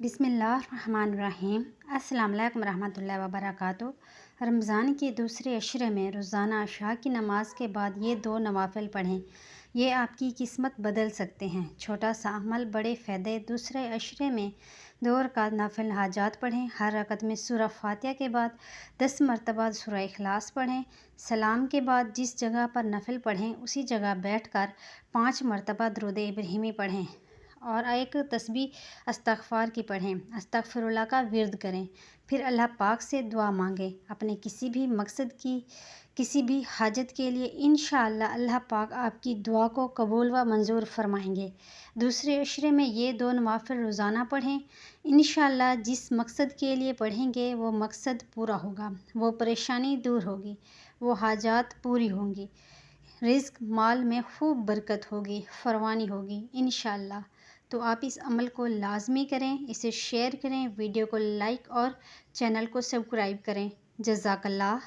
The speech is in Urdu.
بسم اللہ الرحمن الرحیم۔ السلام علیکم ورحمۃ اللہ وبرکاتہ۔ رمضان کے دوسرے عشرے میں روزانہ عشاء کی نماز کے بعد یہ 2 نوافل پڑھیں، یہ آپ کی قسمت بدل سکتے ہیں۔ چھوٹا سا عمل بڑے فائدے۔ دوسرے عشرے میں 2 رکعت نفل حاجات پڑھیں۔ ہر رکعت میں سورہ فاتحہ کے بعد 10 مرتبہ سورہ اخلاص پڑھیں۔ سلام کے بعد جس جگہ پر نفل پڑھیں اسی جگہ بیٹھ کر 5 مرتبہ درود ابراہیمی پڑھیں اور ایک تسبیح استغفار کی پڑھیں۔ استغفر اللہ کا ورد کریں، پھر اللہ پاک سے دعا مانگیں اپنے کسی بھی مقصد کی، کسی بھی حاجت کے لیے۔ انشاءاللہ اللہ پاک آپ کی دعا کو قبول و منظور فرمائیں گے۔ دوسرے عشرے میں یہ 2 نوافل روزانہ پڑھیں۔ انشاءاللہ جس مقصد کے لیے پڑھیں گے وہ مقصد پورا ہوگا، وہ پریشانی دور ہوگی، وہ حاجات پوری ہوں گی، رزق مال میں خوب برکت ہوگی، فراوانی ہوگی انشاءاللہ۔ تو آپ اس عمل کو لازمی کریں، اسے شیئر کریں، ویڈیو کو لائک اور چینل کو سبسکرائب کریں۔ جزاک اللہ۔